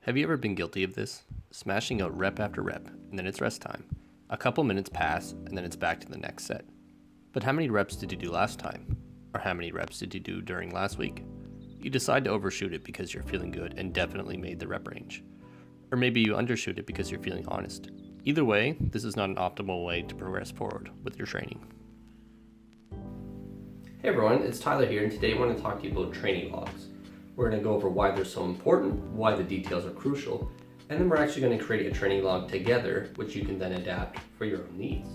Have you ever been guilty of this? Smashing out rep after rep, and then it's rest time. A couple minutes pass, and then it's back to the next set. But how many reps did you do last time? Or how many reps did you do during last week? You decide to overshoot it because you're feeling good and definitely made the rep range. Or maybe you undershoot it because you're feeling honest. Either way, this is not an optimal way to progress forward with your training. Hey everyone, it's Tyler here, and today I want to talk to you about training logs. We're going to go over why they're so important, why the details are crucial, and then we're actually going to create a training log together, which you can then adapt for your own needs.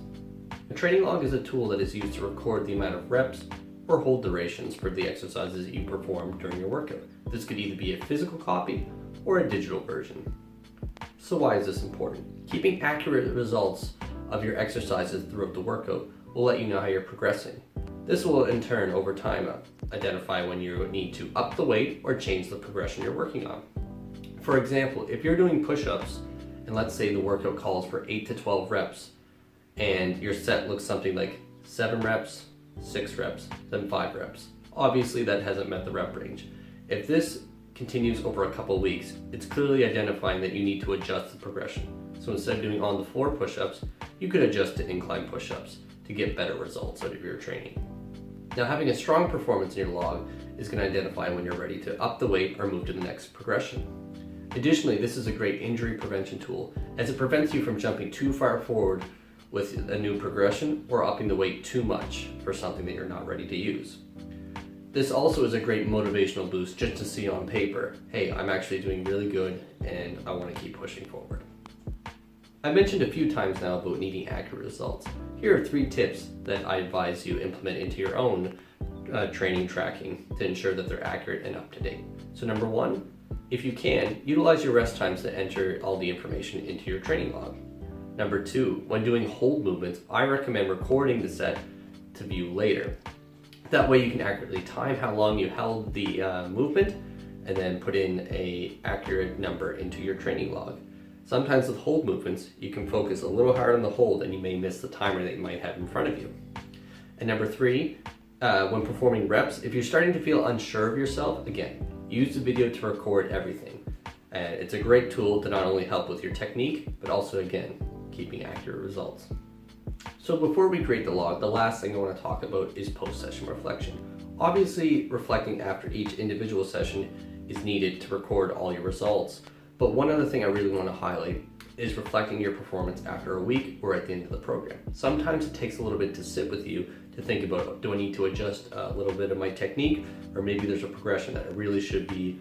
A training log is a tool that is used to record the amount of reps or hold durations for the exercises that you perform during your workout. This could either be a physical copy or a digital version. So why is this important? Keeping accurate results of your exercises throughout the workout will let you know how you're progressing. This will in turn over time identify when you need to up the weight or change the progression you're working on. For example, if you're doing push-ups and let's say the workout calls for 8 to 12 reps and your set looks something like 7 reps, 6 reps, then 5 reps. Obviously that hasn't met the rep range. If this continues over a couple weeks, it's clearly identifying that you need to adjust the progression. So instead of doing on the floor push-ups, you could adjust to incline push-ups to get better results out of your training. Now, having a strong performance in your log is going to identify when you're ready to up the weight or move to the next progression. Additionally, this is a great injury prevention tool as it prevents you from jumping too far forward with a new progression or upping the weight too much for something that you're not ready to use. This also is a great motivational boost just to see on paper, hey, I'm actually doing really good and I want to keep pushing forward. I mentioned a few times now about needing accurate results. Here are 3 tips that I advise you implement into your own training tracking to ensure that they're accurate and up to date. So number 1, if you can, utilize your rest times to enter all the information into your training log. Number 2, when doing hold movements, I recommend recording the set to view later. That way you can accurately time how long you held the movement and then put in an accurate number into your training log. Sometimes with hold movements, you can focus a little hard on the hold and you may miss the timer that you might have in front of you. And number 3, when performing reps, if you're starting to feel unsure of yourself, again, use the video to record everything. And it's a great tool to not only help with your technique, but also again, keeping accurate results. So before we create the log, the last thing I want to talk about is post-session reflection. Obviously, reflecting after each individual session is needed to record all your results. But one other thing I really want to highlight is reflecting your performance after a week or at the end of the program. Sometimes it takes a little bit to sit with you to think about, do I need to adjust a little bit of my technique, or maybe there's a progression that I really should be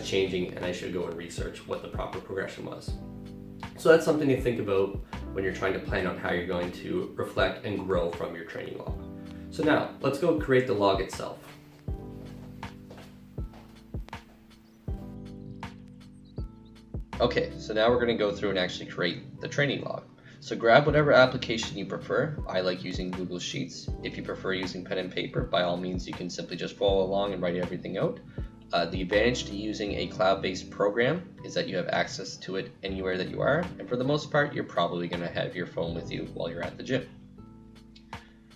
changing and I should go and research what the proper progression was. So that's something to think about when you're trying to plan out how you're going to reflect and grow from your training log. So now, let's go create the log itself. Okay, so now we're going to go through and actually create the training log. So grab whatever application you prefer. I like using Google Sheets. If you prefer using pen and paper, by all means you can simply just follow along and write everything out. The advantage to using a cloud-based program is that you have access to it anywhere that you are, and for the most part you're probably going to have your phone with you while you're at the gym.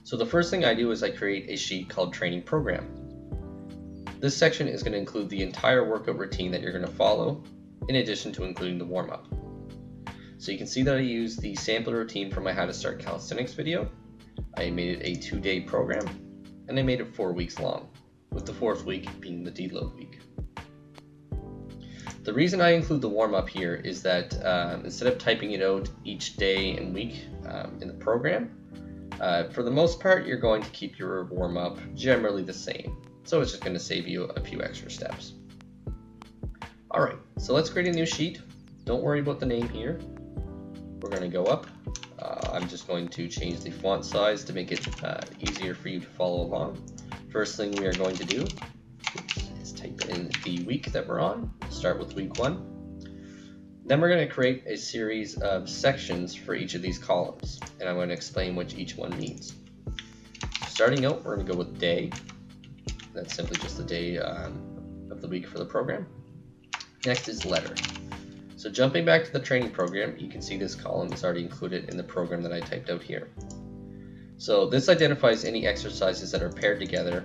So the first thing I do is I create a sheet called Training Program. This section is going to include the entire workout routine that you're going to follow, in addition to including the warm-up. So you can see that I used the sample routine from my How to Start Calisthenics video. I made it a 2-day program, and I made it 4 weeks long, with the 4th week being the deload week. The reason I include the warm-up here is that instead of typing it out each day and week in the program, for the most part you're going to keep your warm-up generally the same. So it's just going to save you a few extra steps. Alright, so let's create a new sheet. Don't worry about the name here. We're going to go up. I'm just going to change the font size to make it easier for you to follow along. First thing we are going to do is type in the week that we're on. Start with week 1. Then we're going to create a series of sections for each of these columns, and I'm going to explain what each one means. Starting out, we're going to go with day. That's simply just the day of the week for the program. Next is letter. So jumping back to the training program, you can see this column is already included in the program that I typed out here. So this identifies any exercises that are paired together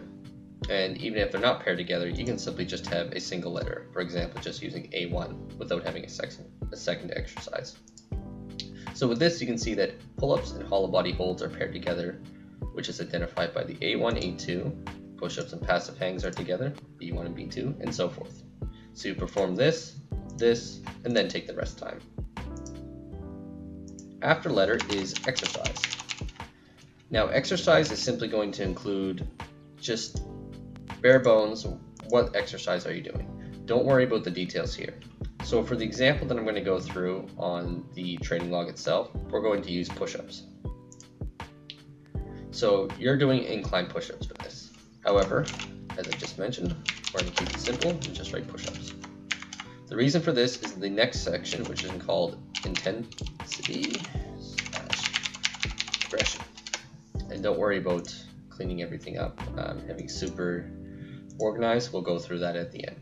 And even if they're not paired together, you can simply just have a single letter. For example, just using A1 without having a second exercise. So with this, you can see that pull-ups and hollow body holds are paired together, which is identified by the A1, A2. Push-ups and passive hangs are together, B1 and B2, and so forth. So you perform this, and then take the rest time. After letter is exercise. Now exercise is simply going to include just bare bones, what exercise are you doing? Don't worry about the details here. So for the example that I'm going to go through on the training log itself, we're going to use push-ups. So you're doing incline push-ups for this. However, as I just mentioned, we're going to keep it simple and just write push-ups. The reason for this is the next section, which is called intensity/progression. And don't worry about cleaning everything up, having super organized. We'll go through that at the end.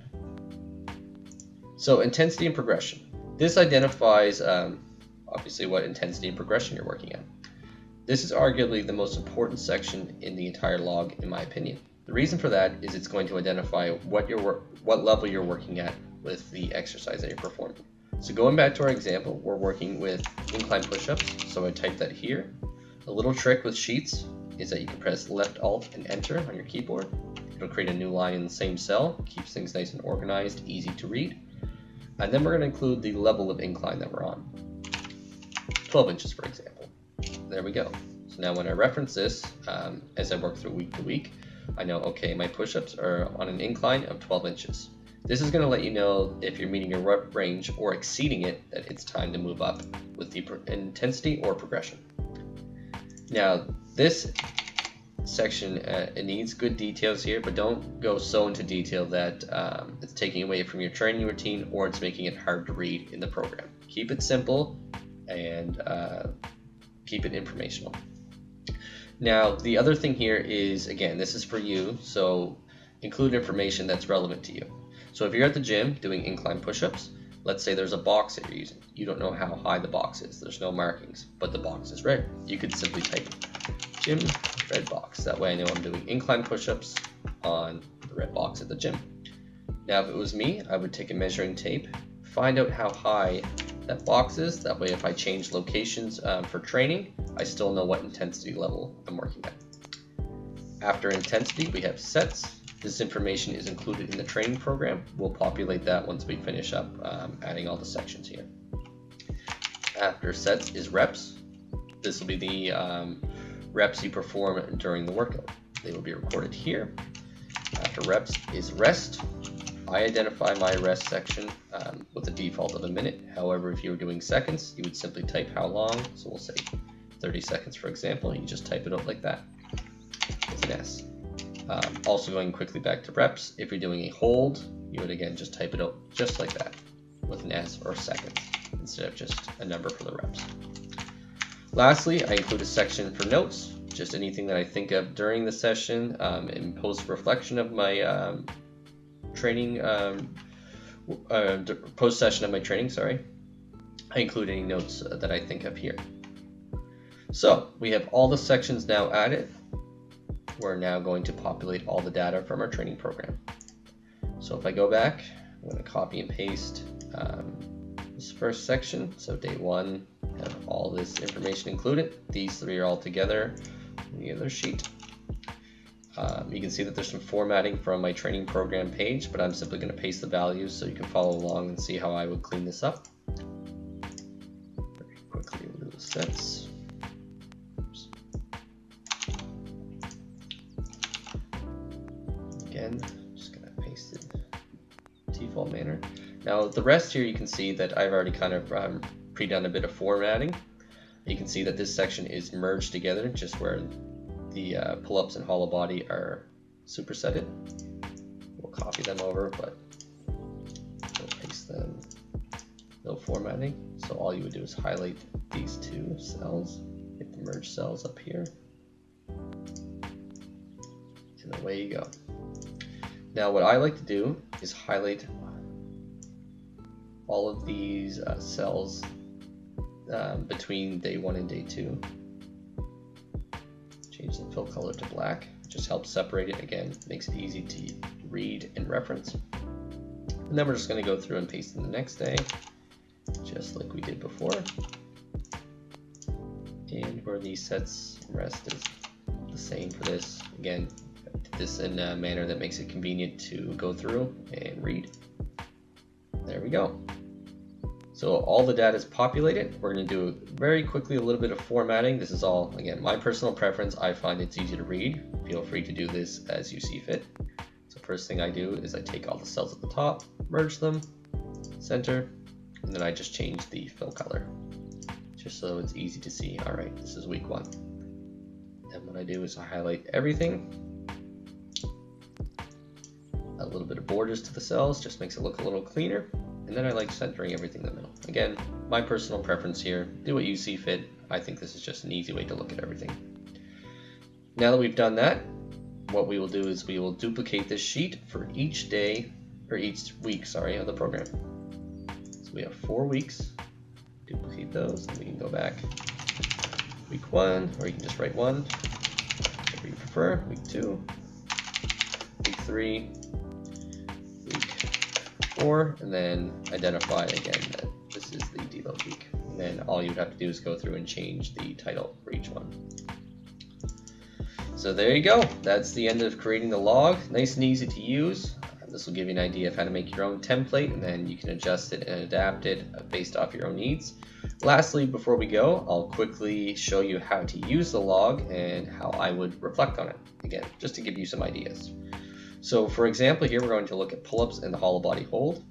So intensity and progression. This identifies obviously what intensity and progression you're working at. This is arguably the most important section in the entire log, in my opinion. The reason for that is it's going to identify what level you're working at with the exercise that you're performing. So going back to our example, we're working with incline push-ups, so I type that here. A little trick with sheets is that you can press left alt and enter on your keyboard. It'll create a new line in the same cell, keeps things nice and organized, easy to read. And then we're going to include the level of incline that we're on. 12 inches, for example. There we go. So now when I reference this, as I work through week to week, I know, okay, my push-ups are on an incline of 12 inches. This is going to let you know if you're meeting your rep range or exceeding it, that it's time to move up with the intensity or progression. Now, this section, it needs good details here, but don't go so into detail that it's taking away from your training routine or it's making it hard to read in the program. Keep it simple and keep it informational. Now, the other thing here is, again, this is for you, so include information that's relevant to you. So if you're at the gym doing incline push-ups, let's say there's a box that you're using. You don't know how high the box is. There's no markings, but the box is red. You could simply type gym red box. That way I know I'm doing incline push-ups on the red box at the gym. Now, if it was me, I would take a measuring tape, find out how high that box is. That way, if I change locations for training, I still know what intensity level I'm working at. After intensity, we have sets. This information is included in the training program. We'll populate that once we finish up adding all the sections here. After sets is reps. This will be the reps you perform during the workout. They will be recorded here. After reps is rest. I identify my rest section with a default of a minute. However, if you were doing seconds, you would simply type how long. So we'll say 30 seconds, for example. You just type it out like that with an S. Also going quickly back to reps, if you're doing a hold, you would again just type it out just like that with an S or seconds instead of just a number for the reps. Lastly, I include a section for notes, just anything that I think of during the session in post-reflection of my training, post-session of my training, sorry. I include any notes that I think of here. So we have all the sections now added. We're now going to populate all the data from our training program. So if I go back, I'm going to copy and paste this first section. So day one, have all this information included. These three are all together in the other sheet. You can see that there's some formatting from my training program page, but I'm simply going to paste the values so you can follow along and see how I would clean this up. Very quickly, we'll do the sets. Again, just going to paste it in default manner. Now the rest here, you can see that I've already kind of pre-done a bit of formatting. You can see that this section is merged together, just where the pull-ups and hollow body are supersetted. We'll copy them over, but we'll paste them. No formatting. So all you would do is highlight these two cells, hit the merge cells up here, and away you go. Now what I like to do is highlight all of these cells between day one and day two. Change the fill color to black. Just helps separate it. Again, makes it easy to read and reference. And then we're just going to go through and paste in the next day, just like we did before. And where these sets and rest is the same for this. Again, this in a manner that makes it convenient to go through and read. There we go. So all the data is populated. We're going to do very quickly a little bit of formatting. This is all, again, my personal preference. I find it's easy to read. Feel free to do this as you see fit. So first thing I do is I take all the cells at the top, merge them, center, and then I just change the fill color, just so it's easy to see. All right, this is week 1. And what I do is I highlight everything. A little bit of borders to the cells, just makes it look a little cleaner. And then I like centering everything in the middle. Again, my personal preference here. Do what you see fit. I think this is just an easy way to look at everything. Now that we've done that, what we will do is we will duplicate this sheet for each day, or each week, sorry, of the program. So we have 4 weeks. Duplicate those, and we can go back week 1, or you can just write 1, whichever you prefer. Week 2, week 3, week 4, and then identify again that this is the deload week. And then all you would have to do is go through and change the title for each one. So there you go. That's the end of creating the log. Nice and easy to use. This will give you an idea of how to make your own template, and then you can adjust it and adapt it based off your own needs. Lastly, before we go, I'll quickly show you how to use the log and how I would reflect on it. Again, just to give you some ideas. So for example, here we're going to look at pull-ups and the hollow body hold.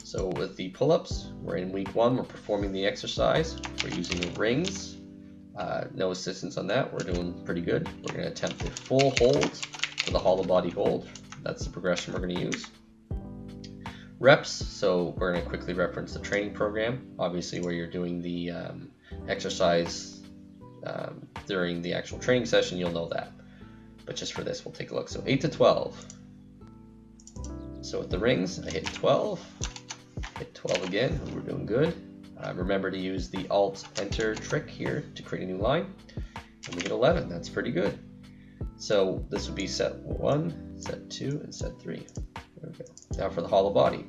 So with the pull-ups, we're in week 1, we're performing the exercise. We're using rings. No assistance on that, we're doing pretty good. We're going to attempt a full hold for the hollow body hold. That's the progression we're going to use. Reps, so we're going to quickly reference the training program, obviously where you're doing the exercise during the actual training session, you'll know that. But just for this, we'll take a look. So 8 to 12. So with the rings, I hit 12, hit 12 again, we're doing good. Remember to use the Alt-Enter trick here to create a new line. And we get 11, that's pretty good. So this would be set 1, set 2, and set 3. There we go. Now for the hollow body.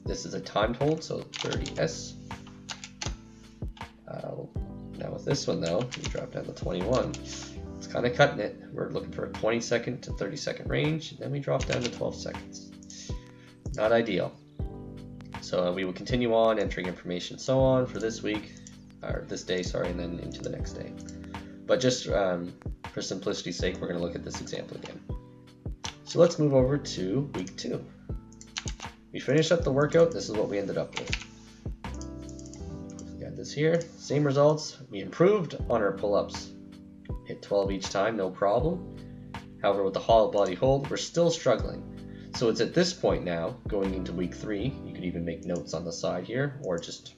This is a timed hold, so 30S. Now with this one though, we drop down to 21. It's kind of cutting it. We're looking for a 20-second to 30-second range, and then we drop down to 12 seconds. Not ideal. So we will continue on entering information so on for this week, or this day, sorry, and then into the next day. But just for simplicity's sake, we're going to look at this example again. So let's move over to week 2. We finished up the workout. This is what we ended up with. We got this here. Same results. We improved on our pull-ups. Hit 12 each time, no problem. However, with the hollow body hold, we're still struggling. So it's at this point now, going into week 3, you could even make notes on the side here, or just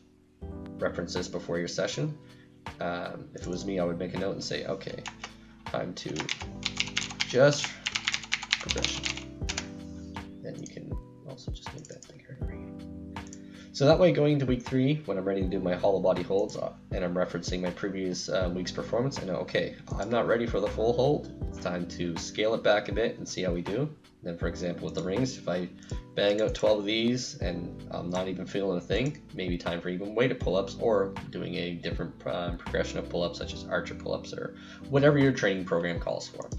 reference this before your session. If it was me, I would make a note and say, okay, time to adjust progression. Then you can also just make that bigger. So that way, going into week 3, when I'm ready to do my hollow body holds, and I'm referencing my previous week's performance, I know, okay, I'm not ready for the full hold. It's time to scale it back a bit and see how we do. And then, for example, with the rings, if I bang out 12 of these and I'm not even feeling a thing, maybe time for even weighted pull-ups, or doing a different progression of pull-ups, such as archer pull-ups, or whatever your training program calls for.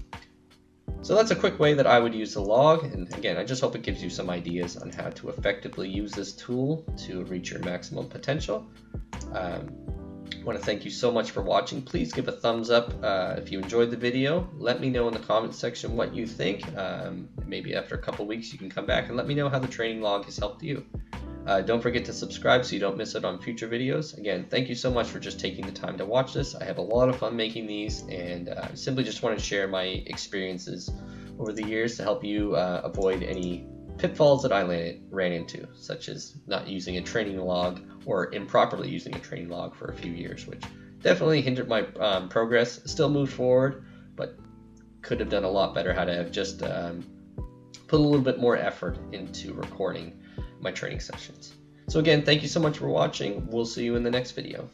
So that's a quick way that I would use the log, and again, I just hope it gives you some ideas on how to effectively use this tool to reach your maximum potential. I want to thank you so much for watching. Please give a thumbs up if you enjoyed the video. Let me know in the comment section what you think. Maybe after a couple weeks you can come back and let me know how the training log has helped you. Don't forget to subscribe so you don't miss out on future videos. Again, thank you so much for just taking the time to watch this. I have a lot of fun making these, and simply just want to share my experiences over the years to help you avoid any pitfalls that I ran into, such as not using a training log or improperly using a training log for a few years, which definitely hindered my progress. Still moved forward, but could have done a lot better had I have just put a little bit more effort into recording my training sessions. So again, thank you so much for watching. We'll see you in the next video.